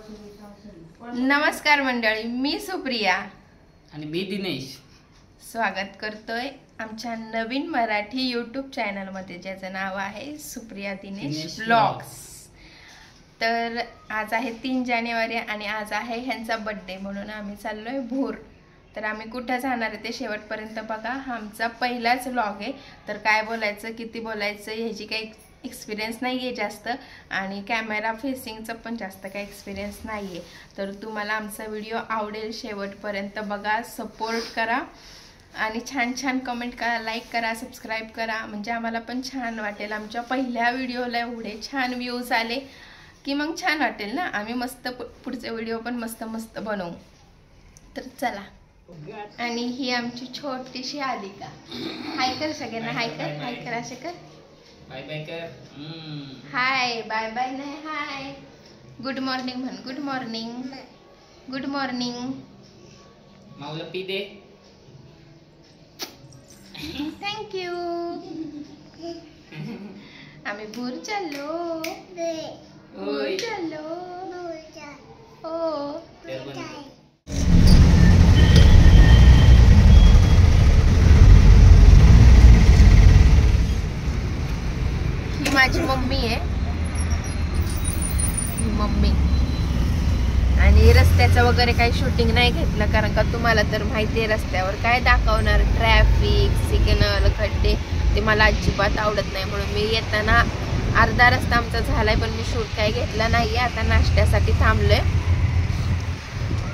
नमस्कार मंडळी, मी सुप्रिया आणि मी दिनेश स्वागत करतोय आमच्या नवीन मराठी यूट्यूब चॅनल मध्ये, ज्याचं नाव आहे सुप्रिया दिनेश ब्लॉग्स। तर आज आहे 3 जानेवारी आणि आज आहे ह्यांचा बर्थडे, म्हणून आम्ही चाललोय भोर। तर आम्ही कुठे जाणार आहे ते शेवटपर्यंत बघा। हा आमचा पहिलाच व्लॉग आहे, तर काय बोलायचं किती बोलायचं ह्याची काही एक्सपिरियन्स नाही आहे जास्त, आणि कॅमेरा फेसिंगचा पण जास्त काही एक्सपिरियन्स नाही आहे। तर तुम्हाला आमचा व्हिडिओ आवडेल, शेवटपर्यंत बघा, सपोर्ट करा आणि छान छान कमेंट करा, लाईक करा, सबस्क्राईब करा, म्हणजे आम्हाला पण छान वाटेल। आमच्या पहिल्या व्हिडिओला एवढे छान व्ह्यूज आले की मग छान वाटेल ना, आम्ही मस्त पुढचे व्हिडिओ पण मस्त मस्त बनवू। तर चला, आणि ही आमची छोटीशी आलिका। हाय कर सगळ्यांना, हाय कर, हाय कर, असे कर, बाय बाय कर। हाय बाय बाय नाही, हाय गुड मॉर्निंग म्हण, गुड मॉर्निंग, गुड मॉर्निंग। माऊला पी दे, थँक्यू। आम्ही भूर चाललो, भूर चाललो हो। माझी मम्मी आहे, मम्मी। आणि रस्त्याचं वगैरे काही शूटिंग नाही घेतलं, कारण का तुम्हाला तर माहिती आहे रस्त्यावर काय दाखवणार, ट्रॅफिक, सिग्नल, खड्डे, ते मला अजिबात आवडत नाही। म्हणून मी येताना अर्धा रस्ता आमचा झालाय, पण मी शूट काही घेतला नाहीये। आता नाश्त्यासाठी थांबलोय।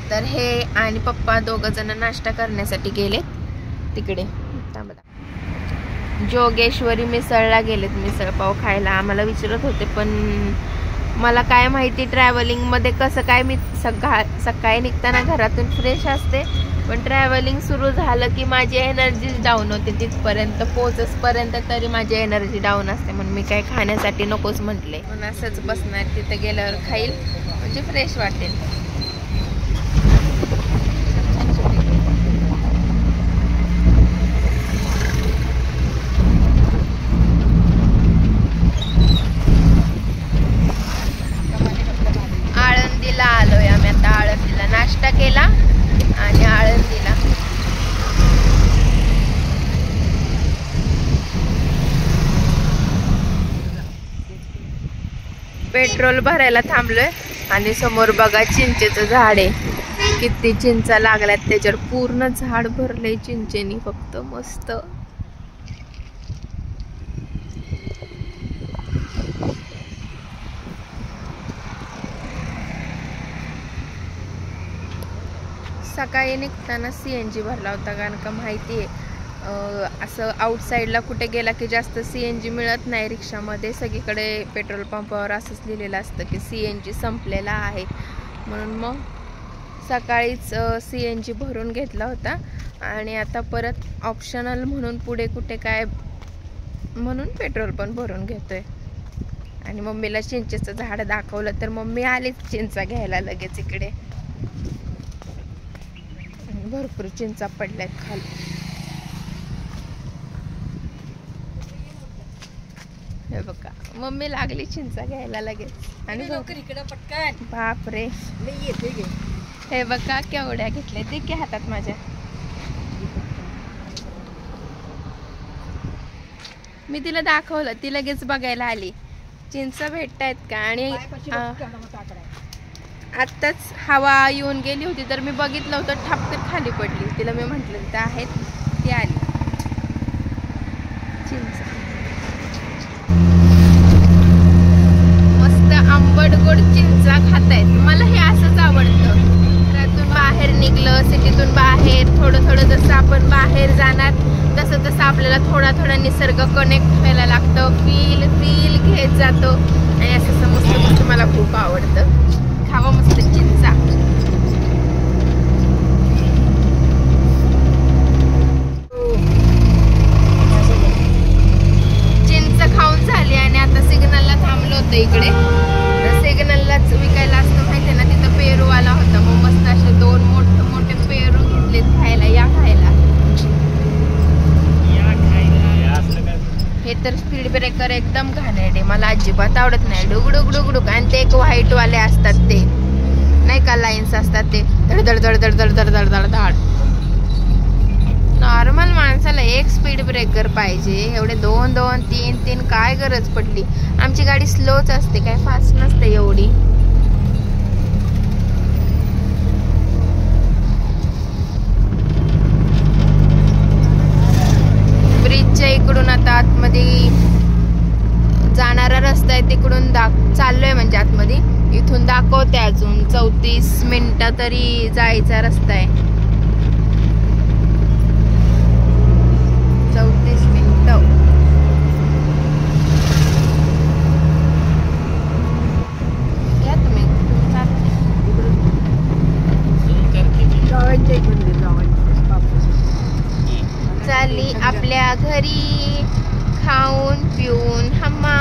तर हे आणि पप्पा दोघं जण नाश्ता करण्यासाठी गेले तिकडे, जोगेश्वरी मिसळला गेलेत, मिसळ पाव खायला। आम्हाला विचारत होते, पण मला काय माहिती ट्रॅव्हलिंग मध्ये कसं काय, मी सकाळी निघताना घरातून फ्रेश असते, पण ट्रॅव्हलिंग सुरू झालं की माझी एनर्जी डाऊन होते, तिथपर्यंत पोहोचपर्यंत तरी माझी एनर्जी डाऊन असते। म्हणून मी काय खाण्यासाठी नकोच म्हटले, म्हणून असंच बसणार, तिथे गेल्यावर खाईल म्हणजे फ्रेश वाटेल। आळंदीला आलोय आम्ही आता, आळंदीला नाश्ता केला आणि आळंदीला पेट्रोल भरायला थांबलोय। आणि समोर बघा चिंचेचं झाड आहे, किती चिंचा लागल्यात त्याच्यावर, पूर्ण झाड भरलंय चिंचेनी, फक्त मस्त। सकाळी निघताना CNG भरला होता, कारण का माहिती आहे असं आउटसाईडला कुठे गेला की जास्त CNG मिळत नाही रिक्षामध्ये, सगळीकडे पेट्रोल पंपावर असंच लिहिलेलं असतं की CNG संपलेला आहे। म्हणून मग सकाळीच CNG भरून घेतला होता, आणि आता परत ऑप्शनल म्हणून पुढे कुठे काय म्हणून पेट्रोल पण भरून घेतोय। आणि मम्मीला चिंचेचं झाड दाखवलं तर मम्मी आलीच चिंचा घ्यायला लगेच इकडे, भरपूर चिंचा पडल्यात खाली। हे बघा, मम्मी लागली चिंचा घ्यायला लगेच, आणि बापरे, हे बघा केवढ्या घेतल्या, ते की हातात माझ्या। मी तिला दाखवलं, ती लगेच बघायला आली चिंचा भेटतायत का। आणि आत्ताच हवा येऊन गेली होती, तर मी बघितलं होतं, ठापकन खाली पडली, तिला मी म्हटलं तिथं आहेत, ती आली चिंच। मस्त आंबट गोड चिंचा खातायत, मला हे असंच आवडतं। घरातून बाहेर निघलं, सिटीतून बाहेर थोडं थोडं जसं आपण बाहेर जाणार तसं तसं आपल्याला थोडा थोडा निसर्ग कनेक्ट व्हायला लागतं, फील घेत जातो, आणि असं मस्त मस्त मला खूप आवडतं। खावा मस्त चिंचा। चिंच खाऊन झाली आणि आता सिग्नलला थांबलो होतो इकडे, तर सिग्नललाच विकायला असतं माहिती ना, तिथं पेरूवाला होता, मग मस्त असे 2 मोठे मोठे पेरू घेतलेत खायला, या खायला। हे तर स्पीड ब्रेकर एकदम घाणेरडे, मला अजिबात आवडत नाही, डुगडुग डुगडुग, आणि ते एक व्हाईट वाले असतात ते, ब्रेकर पाहिजे, एवढे 2 2 3 3 काय गरज पडली? आमची गाडी स्लोच असते, काय फास्ट नसते एवढी. ब्रिजच्या इकडून आता आतमध्ये जाणारा रस्ता आहे, तिकडून चाललोय म्हणजे आतमध्ये. इथून दाखवते अजून 34 मिनिटं तरी जायचा रस्ता आहे. 34 मिनिटं. या तुम्ही चालली आपल्या घरी खाऊन पिऊन हम्मा.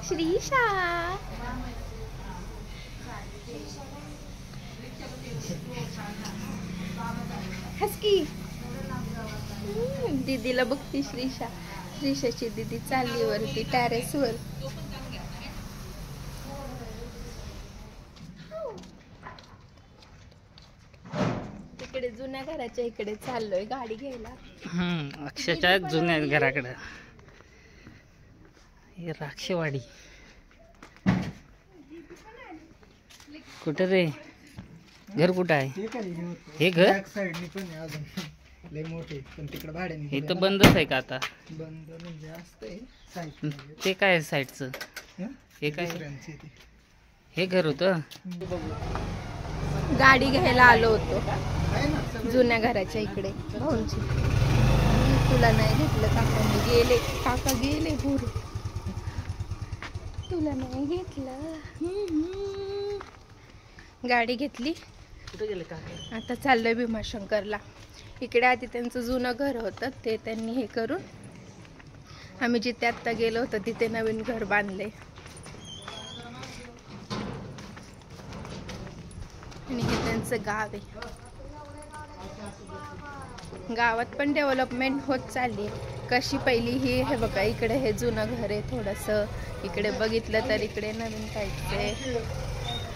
श्रीशा हसकी दीदीला बघती. श्रीशाची दीदी चालली वरती टेरेसवर. तिकडे जुन्या घराच्या इकडे चाललोय गाडी घ्यायला. अक्षरशः जुन्या घराकडे. हे राक्षवाडी कुठं रे? घर कुठं आहे? हे घर लय मोठे पण तिकडे भाड्याने. हे तर बंदच आहे का आता? बंद म्हणजे असतंय. ते काय साईडचं? हे काय? हे घर होतं. गाडी घ्यायला आलो होतो जुन्या घराच्या इकडे भाऊंची. तुला नाही घेतलं काकांनी, गेले काका गेले पुरे. तुला नाही घेतलं. गाडी घेतली. कुठे गेले काका? आता चाललोय भीमाशंकरला. इकडे आधी त्यांचं जुनं घर होतं, ते त्यांनी हे करून आम्ही जिथे आत्ता गेलो होतो तिथे नवीन घर बांधले. आणि हे त्यांचं गाव आहे. गावात पण डेव्हलपमेंट होत चालली. कशी पहिली ही हे बघा, इकडे हे जुनं घर आहे थोडंसं. इकडे बघितलं तर इकडे नवीन टाईपचं आहे.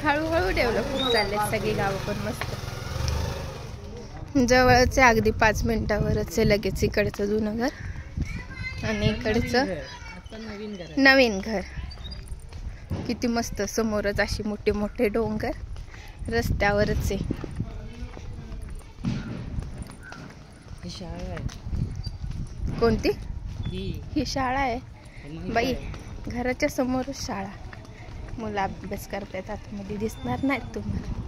हळूहळू डेव्हलप होत चालले सगळी गावं पण मस्त. जवळच आहे, अगदी 5 मिनिटावरच आहे लगेच इकडचं जुनं घर आणि इकडचं नवीन घर. किती मस्त. समोरच अशी मोठे मोठे डोंगर रस्त्यावरच आहे. शाळा आहे. कोणती? ही शाळा आहे बाई. घराच्या समोरच शाळा. मुलं अभ्यास करतायत, आतमध्ये दिसणार नाहीत तुम्हाला.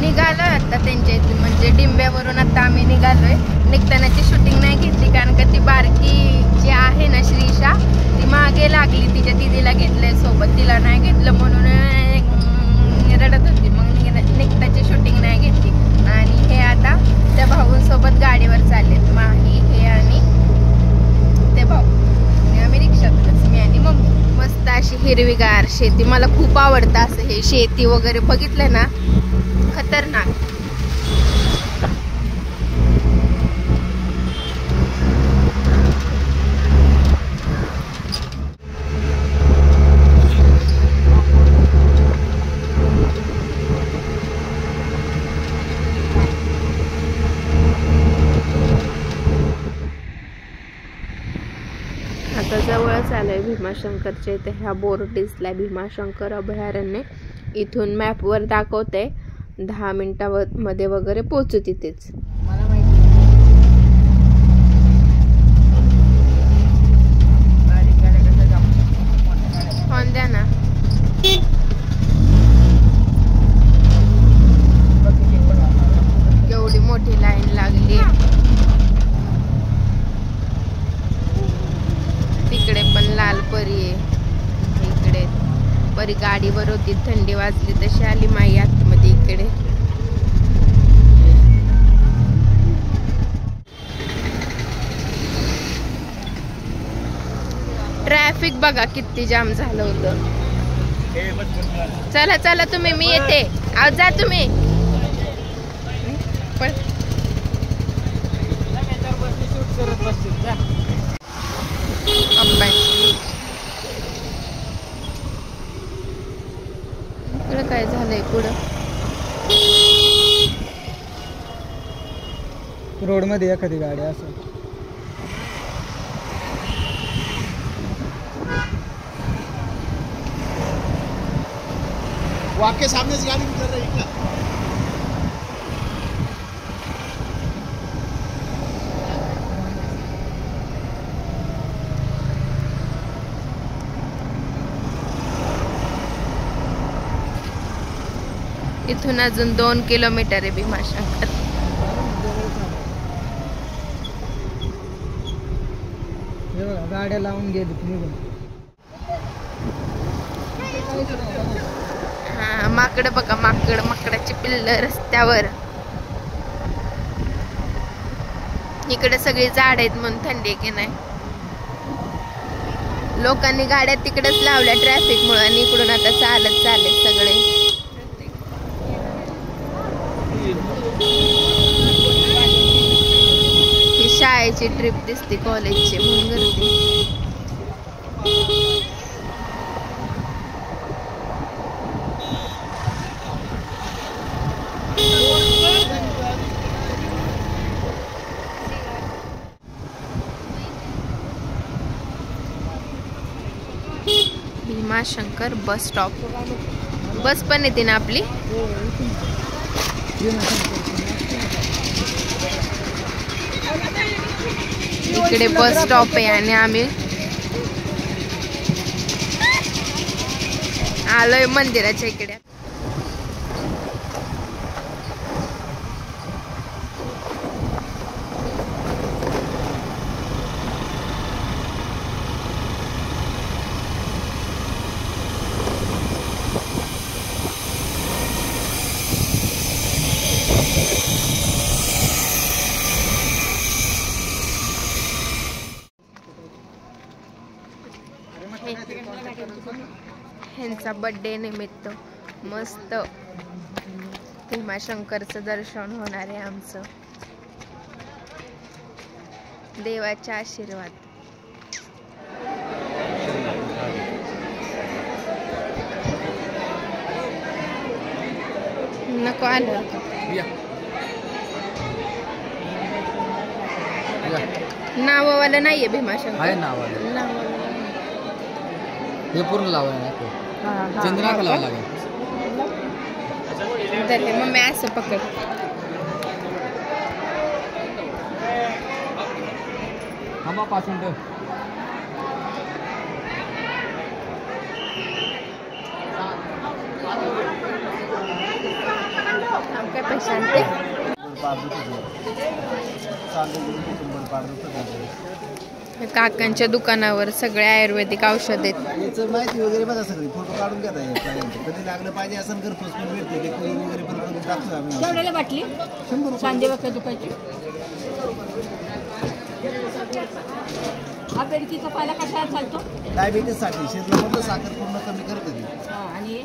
निघालोय आता त्यांच्या इथे म्हणजे डिंब्यावरून. आता आम्ही निघालोय. निघतानाची शूटिंग नाही घेतली कारण का ती बारकी जी आहे ना श्रीशा, ती मागे लागली. तिच्या दीदीला घेतलंय सोबत, तिला नाही घेतलं म्हणून रडत होती. मग निघताची शूटिंग नाही घेतली. आणि हे आता त्या भाऊंसोबत गाडीवर चाललेत. माही हे आणि ते भाऊ. आम्ही रिक्षातूनच, मी आणि मम्मी. मस्त अशी हिरवीगार शेती. मला खूप आवडतं असं हे शेती वगैरे बघितलं ना, खतरनाक. आता जवळच आलंय भीमाशंकरच्या इथे. ह्या बोर्ड दिसलाय भीमाशंकर अभयारण्य. इथून मॅपवर दाखवते 10 मिनिटांमध्ये वगैरे पोहोचू तिथेच. मला माहिती फोन द्या ना. एवढी मोठी लाईन लागली. तिकडे पण लाल परी आहे. इकडे परी गाडीवर होती, थंडी वाजली तशी आली माई आतमध्ये इकडे. ट्रॅफिक बघा किती जाम झालं होतं. चला चला तुम्ही, मी येते. आज जा तुम्ही. पण रोड मध्ये एखादी गाडी असं आपके सामने से गाड़ी गुजर रही है क्या? इथून अजून 2 किलोमीटर आहे भीमाशंकर. हे बघा गाड्या लावून गेलीत निघून. हा माकड बघा, माकडाची पिल्ल रस्त्यावर. इकडे सगळी झाड आहेत म्हणून थंडी की नाही. लोकांनी गाड्या तिकडेच लावल्या ट्रॅफिक मुळे आणि इकडून आता चालत चालत सगळे. ही शाळेची ट्रिप दिसते कॉलेजची म्हणून गर्दी. Bhimashankar bus stop. बस पण येते ना आपली. इकडे बस स्टॉप आहे आणि आम्ही आलोय मंदिराच्या इकडे. ह्यांचा बर्थडे निमित्त मस्त भीमाशंकरचं दर्शन होणार आहे आमचं. देवाचे आशीर्वाद. नको आलं नावावाला नाहीये भीमाशंकर. आहे नावाला. नावाला हे पूर्ण लावायला चंद्राक लावा लागेल. मग मी असं पकड. थांबा 5 मिनिटं. काय पैसे आणते. काकांच्या दुकानावर सगळे आयुर्वेदिक औषध आहेत. याचं माहिती वगैरे बघा सगळी फोटो काढून घ्या. कधी लागलं पाहिजे असं घरपोच पण भेटते. ते कोई वगैरे पण करून टाकतो आम्ही. केवढ्याला बाटली? 100 रुपये. सांजेवरच्या दुपारची. हा बेडकीचा पाला कसा चालतो? डायबिटीससाठी शरीरामधलं साखर पूर्ण कमी करते ती. आणि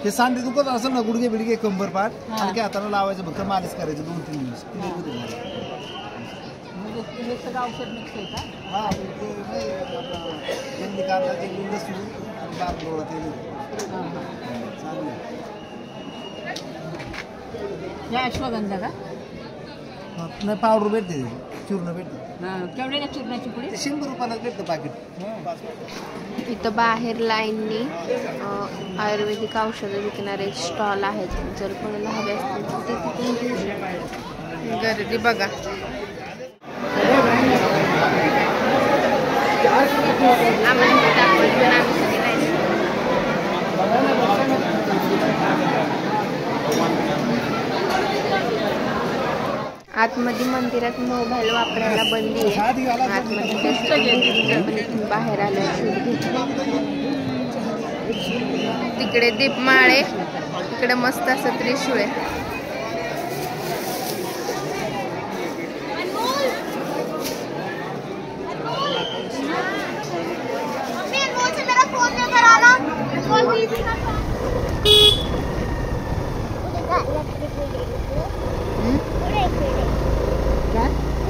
ते सांधे दुखत असं ना गुडघे बिडघे कंबर पाठ आणि हाताला लावायचं फक्त मालिश करायचं 2-3 दिवस. हे सगळं औषध मिक्स आहे का? हा जंगली कांदा ते लसूण आणि बाग गोळा ते चांगलं. हे अश्वगंधा का? नाही पावडर भेटते चूर्ण भेटते. केवढ्याला चूर्णाची पुडी? 100 रुपयाला भेटतं पाकिट. इथं बाहेर लाईननी आयुर्वेदिक औषधं विकणारे स्टॉल आहेत. जर कोणाला हवे असतील तर ते तिथून घेऊ शकतात. गर्दी बघा. आतमध्ये मंदिरात मोबाईल वापरायला बंदी आहे. आतमध्ये बाहेर आल्या तिकडे दीपमाळे, इकडे मस्त असं त्रिशूळ आहे.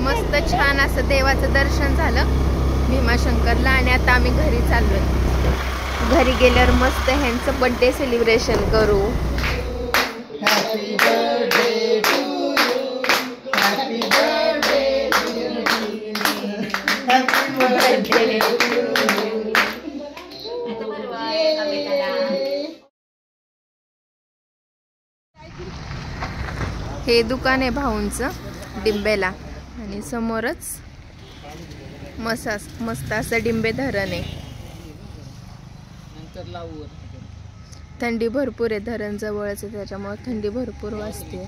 मस्त छान असं देवाचं दर्शन झालं भीमाशंकरला आणि आता आम्ही घरी चाललोय. घरी गेल्यावर मस्त ह्यांचं बर्थडे सेलिब्रेशन करू. हे दुकान आहे भाऊंचं डिंबेला आणि समोरच मस्त असं डिंबे धरण आहे. थंडी भरपूर आहे, धरण जवळच आहे त्याच्यामुळे थंडी भरपूर वाजते.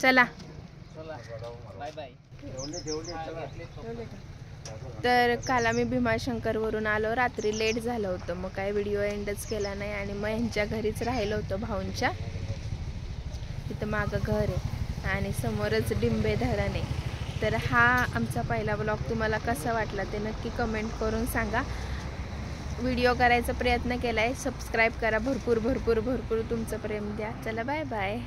चला तर काल आम्ही भीमाशंकरवरून आलो, रात्री लेट झालं होतं, मग काय व्हिडिओ एंडच केला नाही आणि मग ह्यांच्या घरीच राहिलं होतं भाऊंच्या. इथं मागं घर आहे आणि समोरच डिंबे धरण आहे. तर हा आमचा पहिला ब्लॉग तुम्हाला कसा वाटला ते नक्की कमेंट करून सांगा. व्हिडिओ करायचा प्रयत्न केला आहे, सबस्क्राईब करा, भरपूर भरपूर भरपूर तुमचं प्रेम द्या. चला बाय बाय.